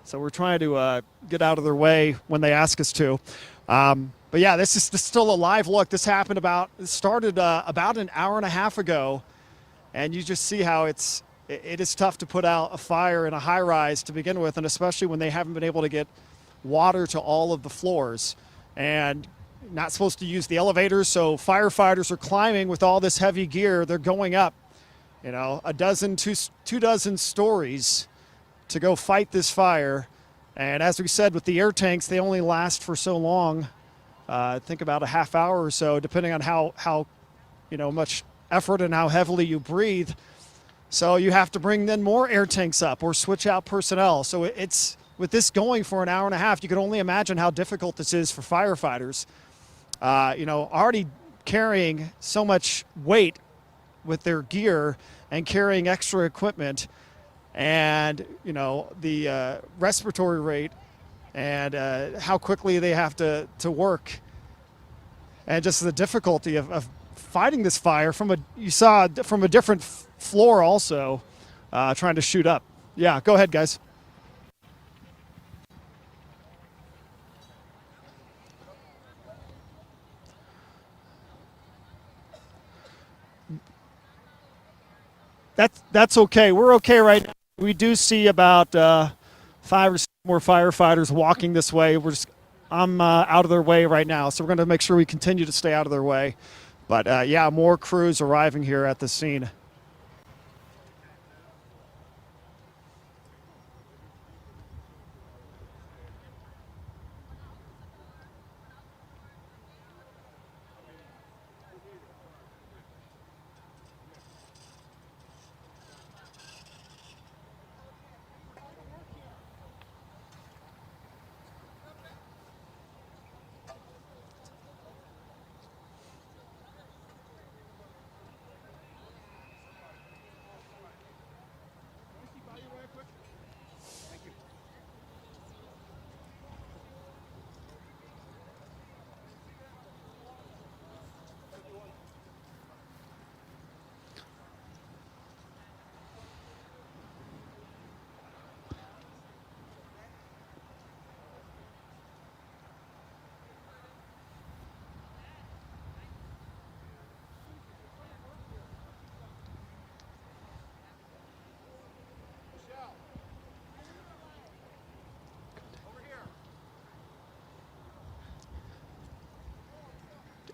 So we're trying to get out of their way when they ask us to. But yeah, this is still a live look. This started about an hour and a half ago, and you just see how it is tough to put out a fire in a high rise to begin with, and especially when they haven't been able to get water to all of the floors, and not supposed to use the elevators. So firefighters are climbing with all this heavy gear. They're going up, two dozen stories to go fight this fire. And as we said, with the air tanks, they only last for so long. I think about a half hour or so, depending on how much effort and how heavily you breathe. So you have to bring then more air tanks up or switch out personnel. So it's with this going for an hour and a half, you can only imagine how difficult this is for firefighters. Already carrying so much weight with their gear and carrying extra equipment, and the respiratory rate, and how quickly they have to work, and just the difficulty of fighting this fire from a different floor also, trying to shoot up. Yeah, go ahead, guys. That's okay. We're okay right now. We do see about 5 or 6 more firefighters walking this way. I'm out of their way right now, so we're going to make sure we continue to stay out of their way. But more crews arriving here at the scene.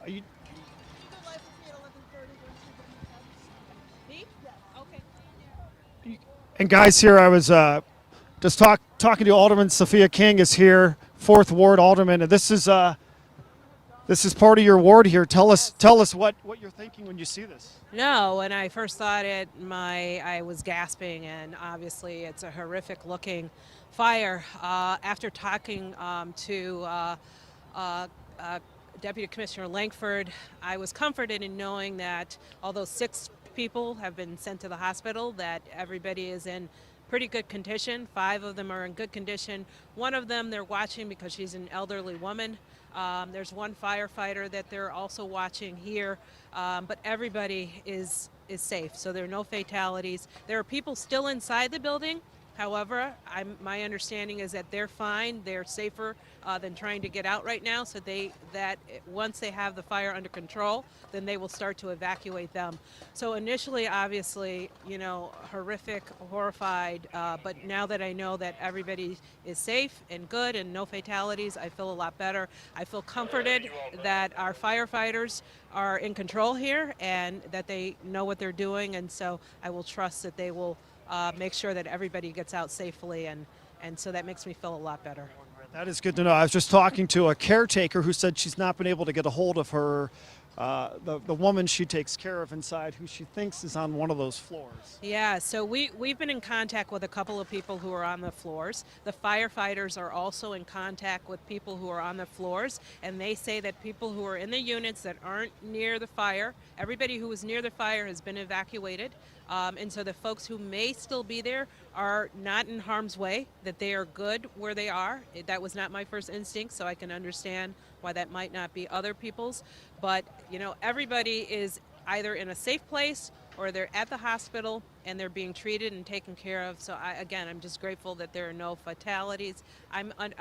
Are you? And guys, here I was just talking to Alderman Sophia King is here, 4th Ward Alderman, and this is part of your ward here. Tell us what you're thinking when you see this. No, when I first saw it, I was gasping, and obviously it's a horrific looking fire. After talking to Deputy Commissioner Langford, I was comforted in knowing that although 6 people have been sent to the hospital, that everybody is in pretty good condition. 5 of them are in good condition. One of them they're watching because she's an elderly woman. There's one firefighter that they're also watching here, but everybody is safe, so there are no fatalities. There are people still inside the building. However, my understanding is that they're fine. They're safer than trying to get out right now, so that once they have the fire under control, then they will start to evacuate them. So initially, obviously, horrific, horrified, but now that I know that everybody is safe and good and no fatalities, I feel a lot better. I feel comforted that our firefighters are in control here and that they know what they're doing, and so I will trust that they will make sure that everybody gets out safely, and so that makes me feel a lot better. That is good to know. I was just talking to a caretaker who said she's not been able to get a hold of her, the woman she takes care of inside, who she thinks is on one of those floors. Yeah, so we've been in contact with a couple of people who are on the floors. The firefighters are also in contact with people who are on the floors, and they say that people who are in the units that aren't near the fire, everybody who was near the fire has been evacuated. And so the folks who may still be there are not in harm's way, that they are good where they are. That was not my first instinct, so I can understand why that might not be other people's. But, everybody is either in a safe place or they're at the hospital and they're being treated and taken care of. So I'm just grateful that there are no fatalities.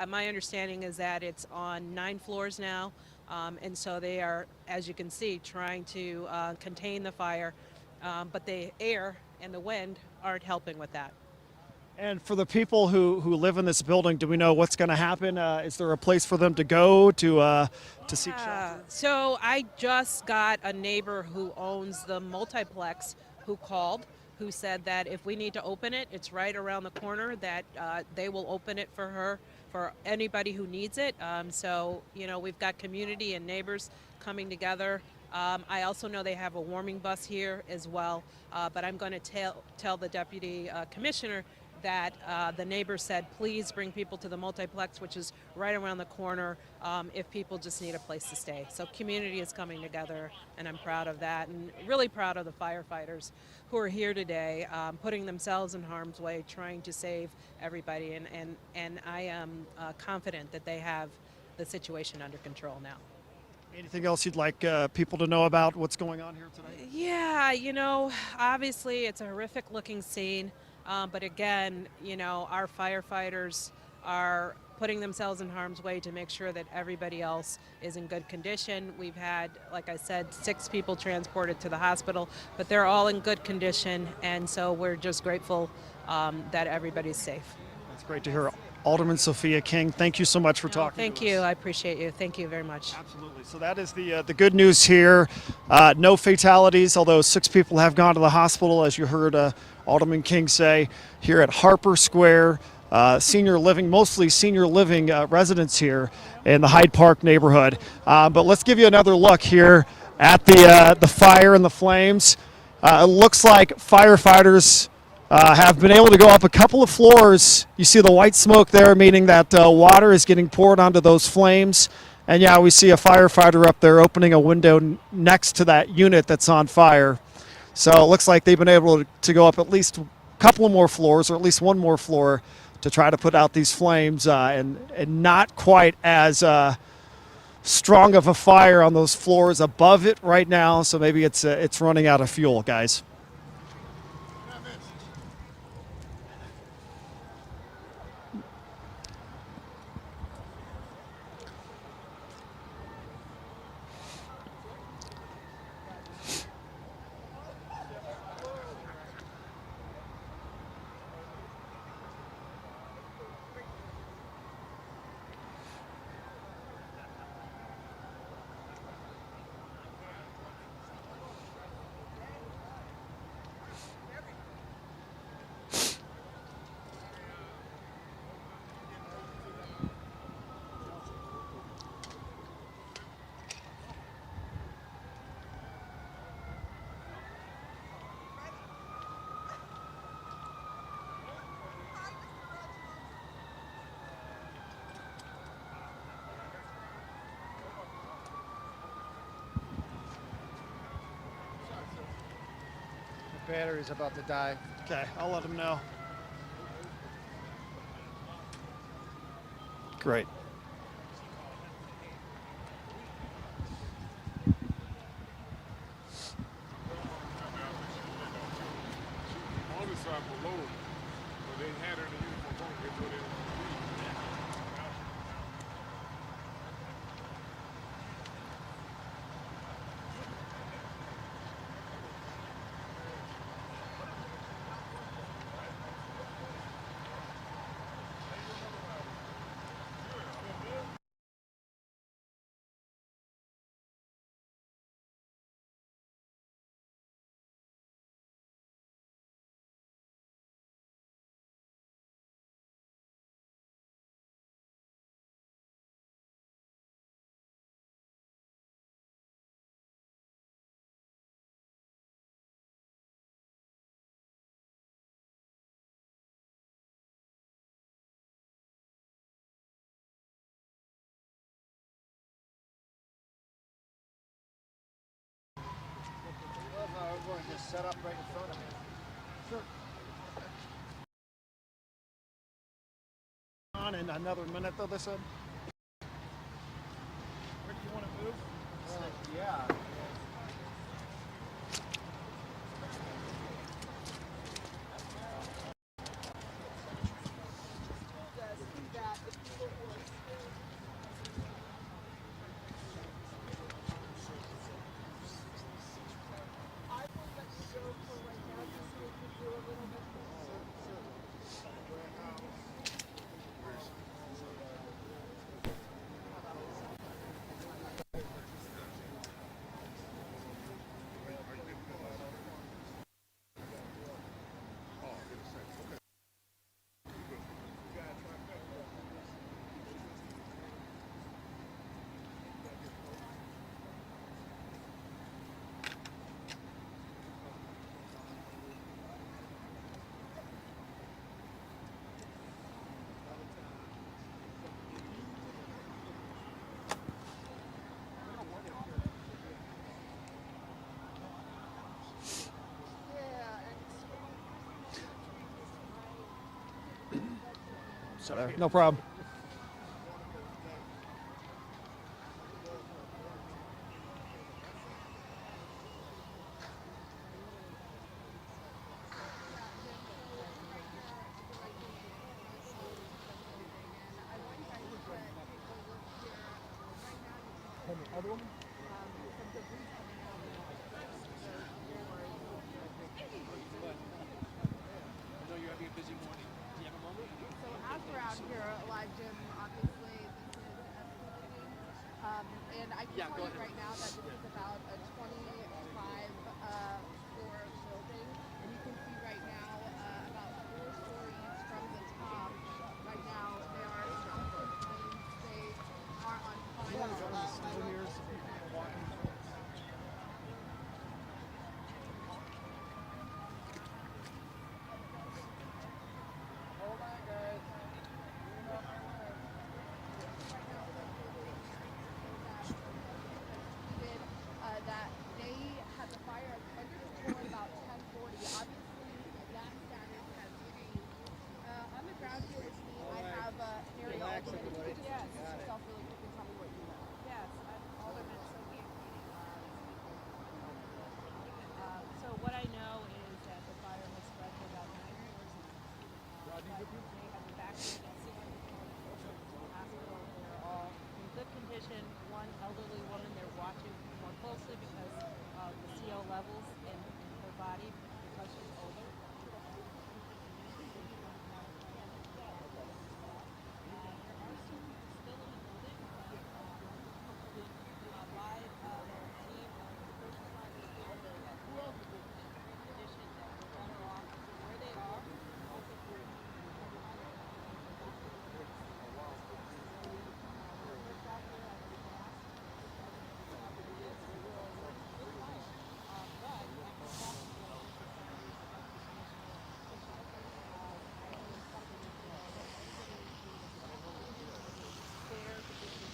My understanding is that it's on 9 floors now, and so they are, as you can see, trying to contain the fire, but the air and the wind aren't helping with that. And for the people who live in this building, do we know what's going to happen? Is there a place for them to go to seek shelter? So I just got a neighbor who owns the multiplex who called, who said that if we need to open it, it's right around the corner, that they will open it for her, for anybody who needs it. So, we've got community and neighbors coming together. I also know they have a warming bus here as well, but I'm going to tell the deputy commissioner that the neighbor said, please bring people to the multiplex, which is right around the corner, if people just need a place to stay. So community is coming together, and I'm proud of that, and really proud of the firefighters who are here today, putting themselves in harm's way, trying to save everybody, and I am confident that they have the situation under control now. Anything else you'd like people to know about what's going on here tonight? Yeah, obviously it's a horrific looking scene. But again, our firefighters are putting themselves in harm's way to make sure that everybody else is in good condition. We've had, like I said, 6 people transported to the hospital, but they're all in good condition, and so we're just grateful that everybody's safe. That's great to hear. Alderman Sophia King, thank you so much for talking Thank to you. us. I appreciate you. Thank you very much. Absolutely. So that is the good news here. No fatalities, although 6 people have gone to the hospital, as you heard Alderman King say, here at Harper Square. Senior living, mostly senior living residents here in the Hyde Park neighborhood. But let's give you another look here at the fire and the flames. It looks like firefighters have been able to go up a couple of floors. You see the white smoke there, meaning that water is getting poured onto those flames. And yeah, we see a firefighter up there opening a window next to that unit that's on fire. So it looks like they've been able to go up at least a couple of more floors, or at least one more floor, to try to put out these flames, and not quite as strong of a fire on those floors above it right now. So maybe it's running out of fuel, guys. Battery's about to die. Okay, I'll let them know. Great. On the side below, but they had her in the uniform, they put it in. Everyone just set up right in front of me. Sure. On in another minute, though, they said. Where do you want to move? Yeah. Sorry. No problem. So as we're out here at Live Gym, obviously this is escalating. And I can tell you right now that this is about a 25-floor building. And you can see right now about 4 stories from the top. Right now they are showering flames. They are on fire. That they had the fire under control at about 10:40. Obviously, that status has changed. On the ground here with me, I have Harry Relax, Alderman. everybody. Could you just introduce yourself really quick and tell me what you know? Yes, I'm Alderman Sophia. So what I know is that the fire has spread to about 9 floors. They have evacuated 600 to the hospital. They're all in good condition. One elderly woman, they're watching more closely because of the CO levels in her body because she's older.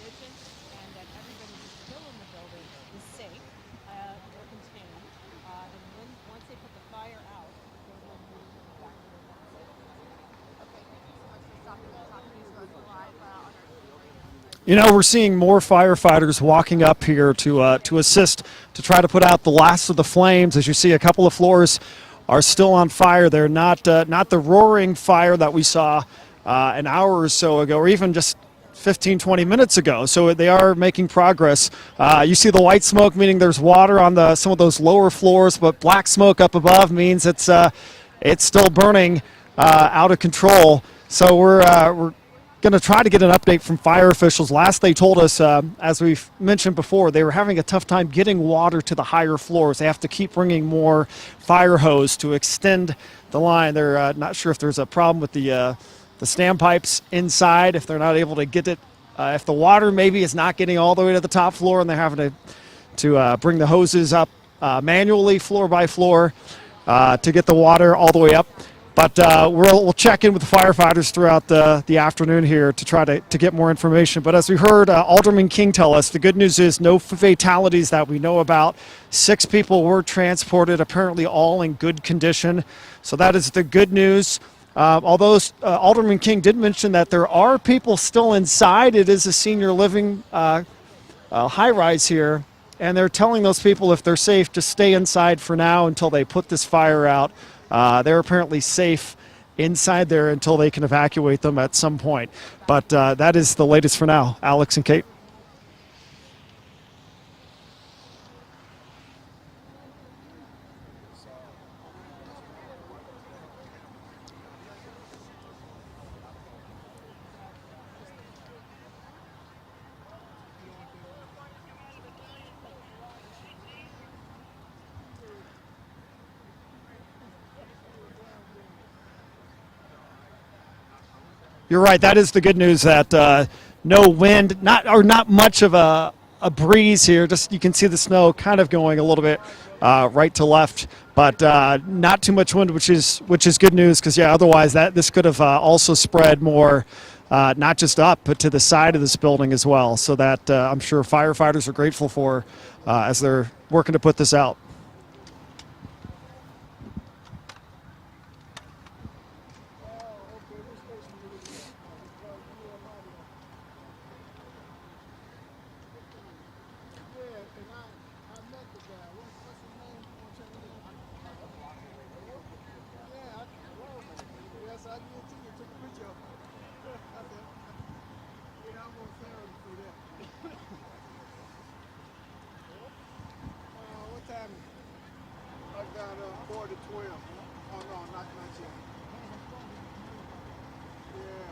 And that everybody who's still in the building is safe or contained. And once they put the fire out, they will move back to their homes. Okay, thank you so much for stopping to talk news to us live on our story. You know, we're seeing more firefighters walking up here to assist to try to put out the last of the flames. As you see, a couple of floors are still on fire. They're not the roaring fire that we saw an hour or so ago, or even just 15, 20 minutes ago. So they are making progress. You see the white smoke, meaning there's water on some of those lower floors, but black smoke up above means it's still burning out of control. So we're going to try to get an update from fire officials. Last they told us, as we've mentioned before, they were having a tough time getting water to the higher floors. They have to keep bringing more fire hose to extend the line. They're not sure if there's a problem with the standpipes inside, if they're not able to get it, if the water maybe is not getting all the way to the top floor and they're having to bring the hoses up manually floor by floor to get the water all the way up. But we'll check in with the firefighters throughout the afternoon here to try to get more information. But as we heard Alderman King tell us, the good news is no fatalities that we know about. 6 people were transported, apparently all in good condition. So that is the good news. Although Alderman King did mention that there are people still inside. It is a senior living high-rise here. And they're telling those people if they're safe to stay inside for now until they put this fire out. They're apparently safe inside there until they can evacuate them at some point. But that is the latest for now. Alex and Kate. You're right. That is the good news. That no wind, not much of a breeze here. Just you can see the snow kind of going a little bit right to left, but not too much wind, which is good news. Because otherwise this could have also spread more, not just up, but to the side of this building as well. So that I'm sure firefighters are grateful for as they're working to put this out. the 12. Oh no, not yet. Yeah.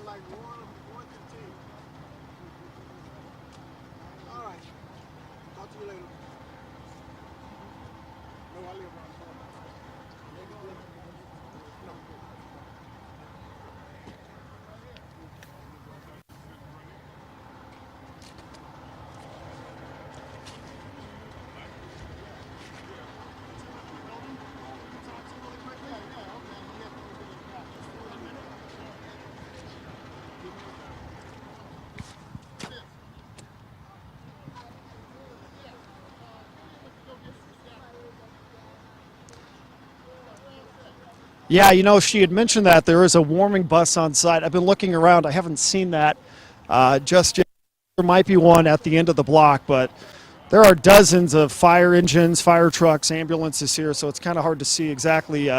Like 1 to 10. All right. Talk to you later. No, I live around the corner. No. Yeah, you know, she had mentioned that there is a warming bus on site. I've been looking around. I haven't seen that just yet. There might be one at the end of the block, but there are dozens of fire engines, fire trucks, ambulances here, so it's kind of hard to see exactly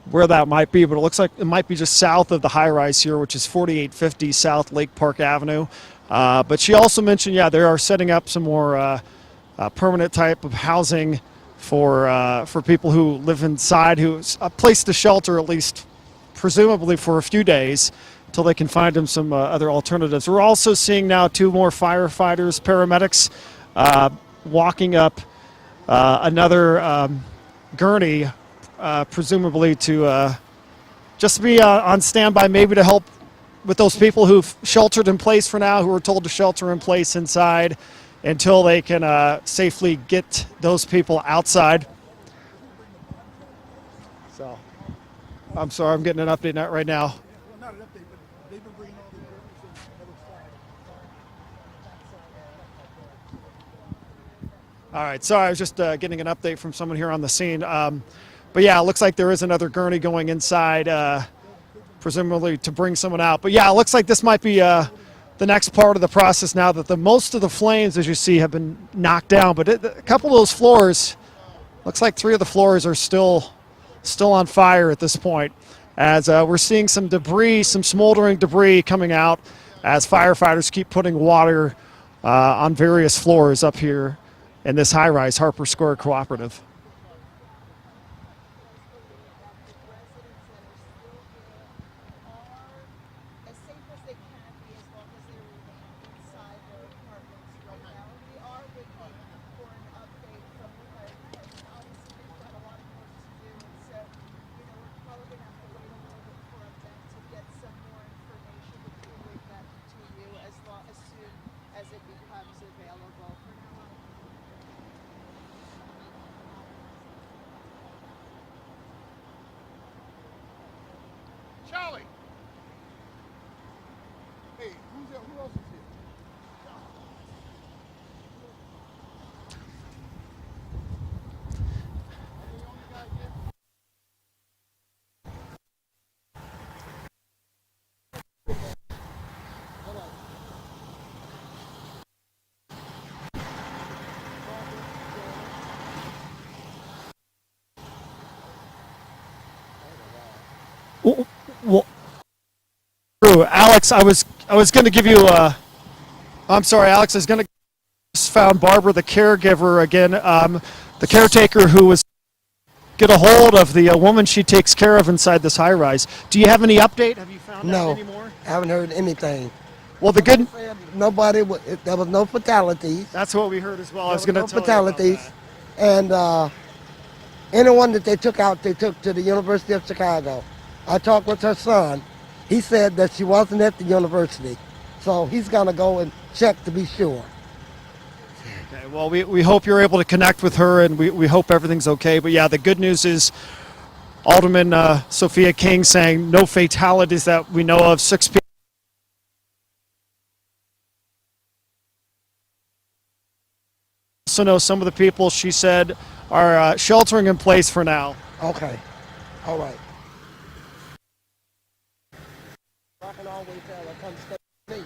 where that might be, but it looks like it might be just south of the high-rise here, which is 4850 South Lake Park Avenue. But she also mentioned, yeah, they are setting up some more permanent type of housing for people who live inside, who's a place to shelter at least, presumably for a few days, until they can find them some other alternatives. We're also seeing now 2 more firefighters, paramedics, walking up another gurney, presumably to just be on standby, maybe to help with those people who've sheltered in place for now, who are told to shelter in place inside until they can safely get those people outside. So, I'm sorry, I'm getting an update right now. Not an update, but they've been bringing all the equipment to the other side. All right, sorry, I was just getting an update from someone here on the scene. But yeah, it looks like there is another gurney going inside, presumably to bring someone out. But yeah, it looks like this might be the next part of the process now that most of the flames, as you see, have been knocked down. But a couple of those floors, looks like 3 of the floors are still on fire at this point, as we're seeing some debris, some smoldering debris coming out as firefighters keep putting water on various floors up here in this high-rise Harper Square Cooperative. As safe as they can be as long as they remain inside their apartments right now. We are waiting for an update from the fire department. Obviously, they've got a lot of work to do, and so, we're probably going to have to wait a little bit for them to get some more information before we bring that to you as soon as it becomes available. For now on. Charlie! Hey, who else is here? Well, Alex, I was going to give you. I'm sorry, Alex. I was going to found Barbara, the caregiver, again, the caretaker who was get a hold of the woman she takes care of inside this high rise. Do you have any update? Have you found out any more? I haven't heard anything. Well, the good. Nobody. There was no fatalities. That's what we heard as well. I was There going was to no tell fatalities, you about and anyone that they took out, they took to the University of Chicago. I talked with her son. He said that she wasn't at the university, so he's gonna go and check to be sure. that. Okay. Well, we hope you're able to connect with her, and we hope everything's okay. But yeah, the good news is Alderman Sophia King saying no fatalities that we know of. 6 people. Also know some of the people she said are sheltering in place for now. Okay, all right. I can always tell her, come stay with me.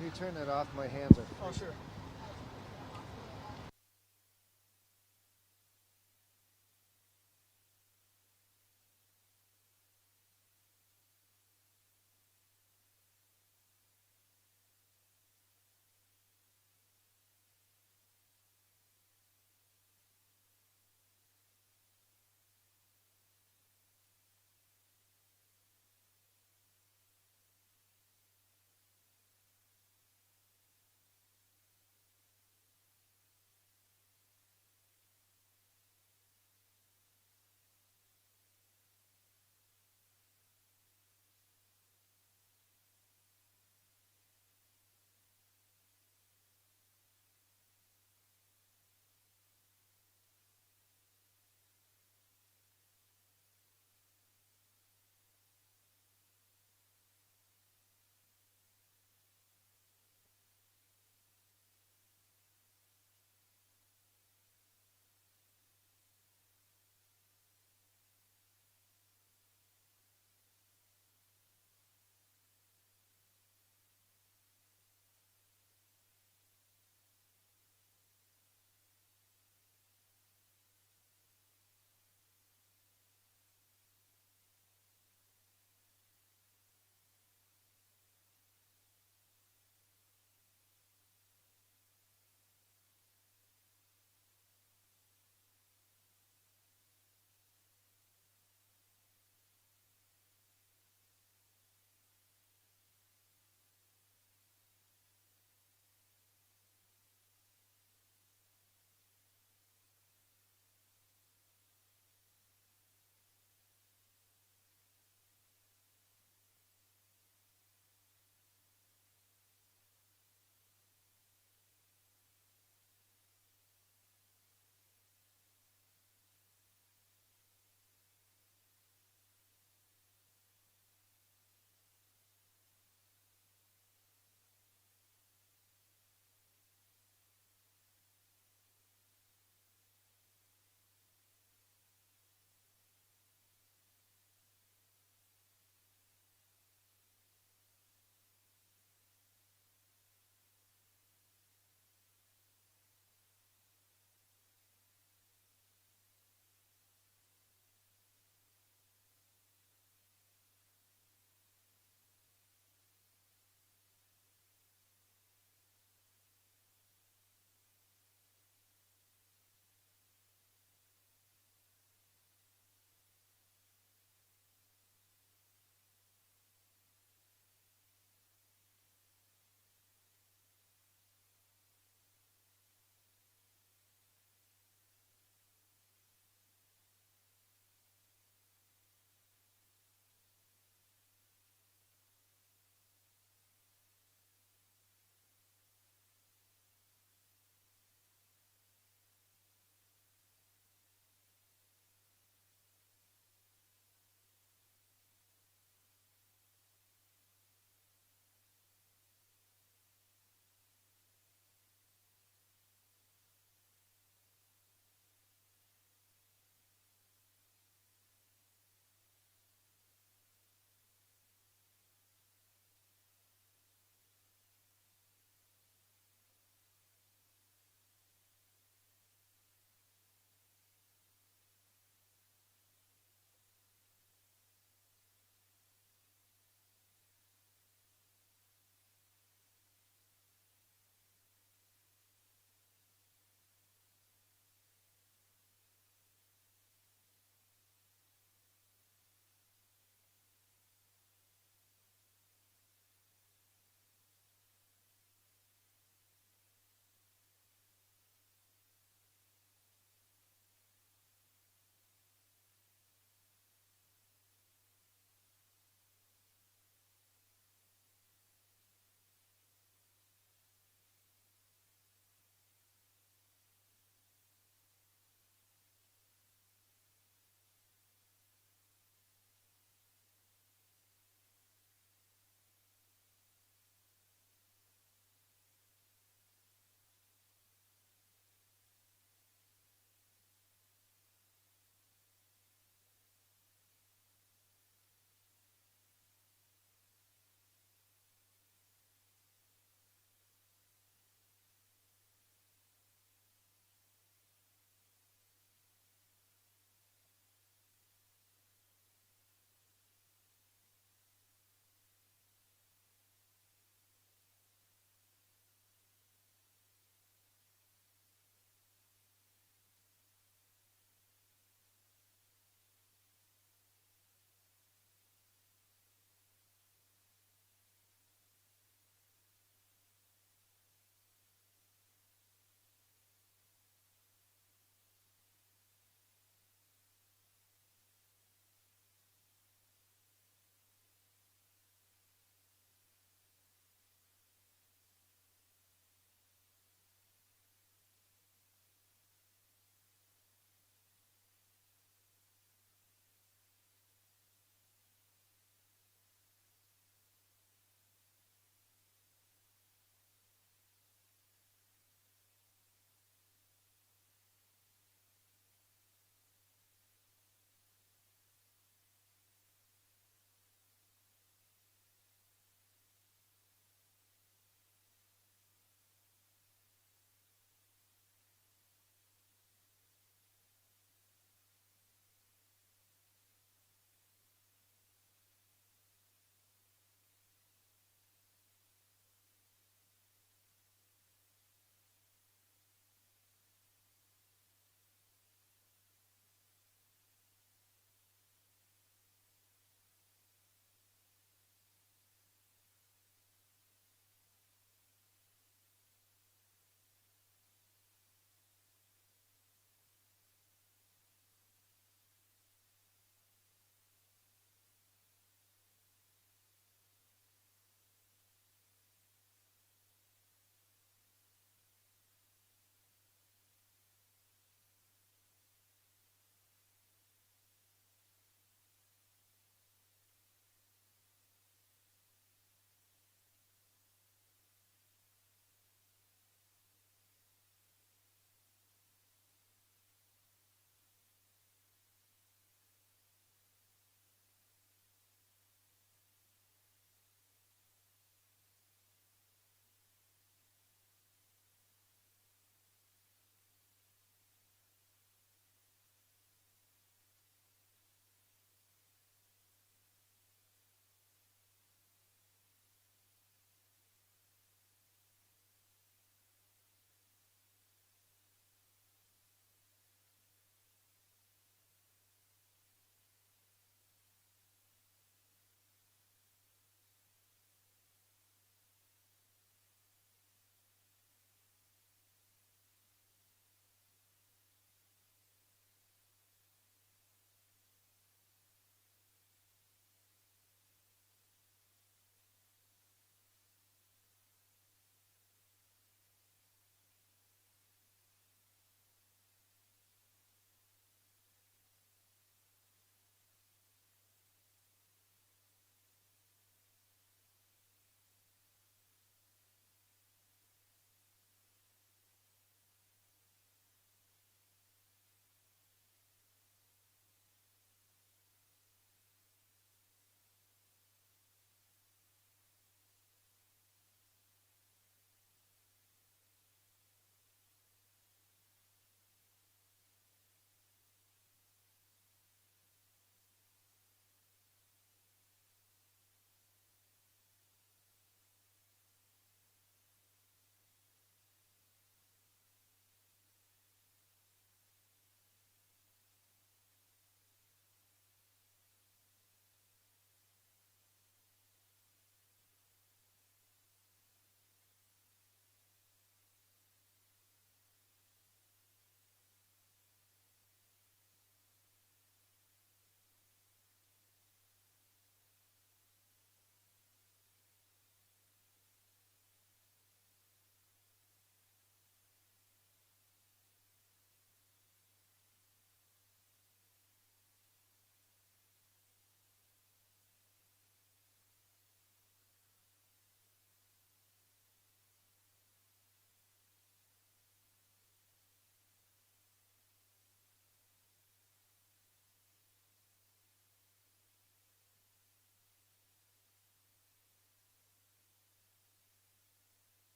Can you turn that off? My hands are. Oh, sure.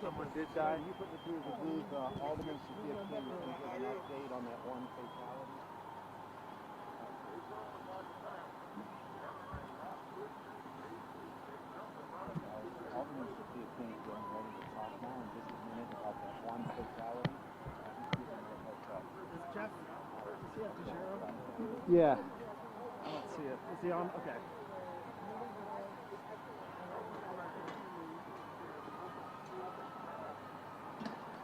someone did die. You put the two of the booth, Alderman Sophia King can give an update on that one fatality. Alderman Sophia King is getting ready to talk now in just a minute about that one fatality. Is Jeff, does he have to share him? Yeah. I don't see it. Is he on? Okay.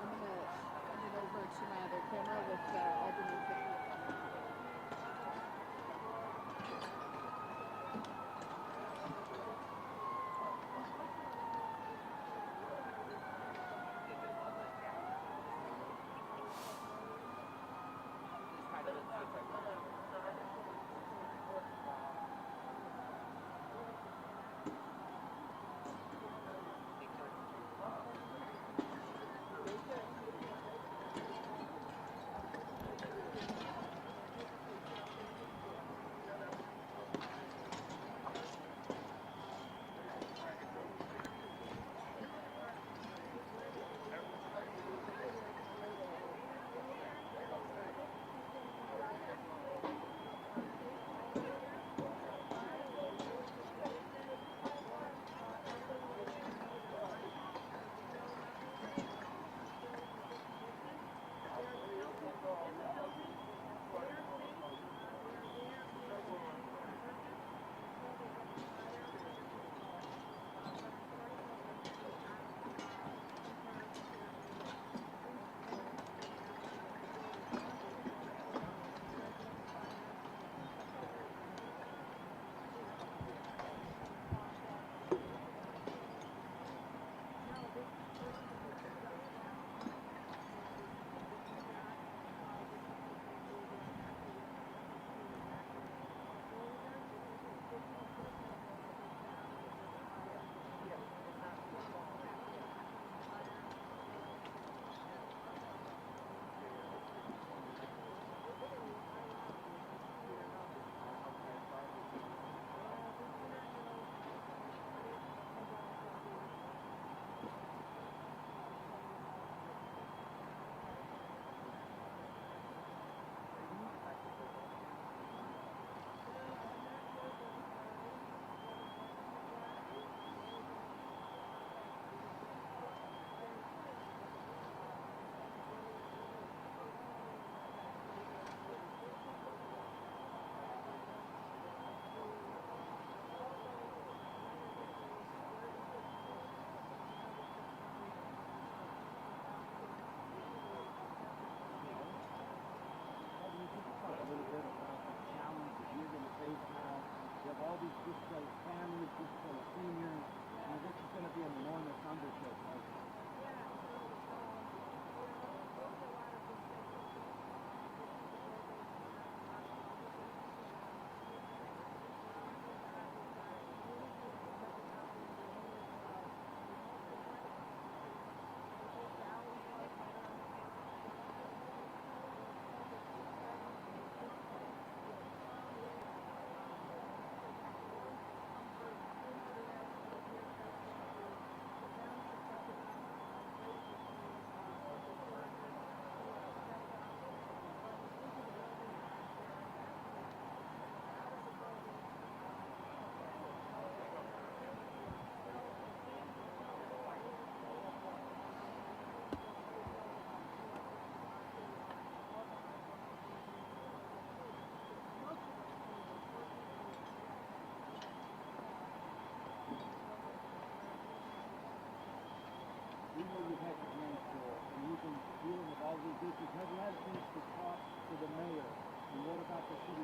I'm gonna send it over to my other camera with Alderman Sophia. All these displaced families, displaced seniors, and this is going to be an enormous undertaking. We know you've had your hands full, and you've been dealing with all these issues. Have you had a chance to talk to the mayor? And what about the city?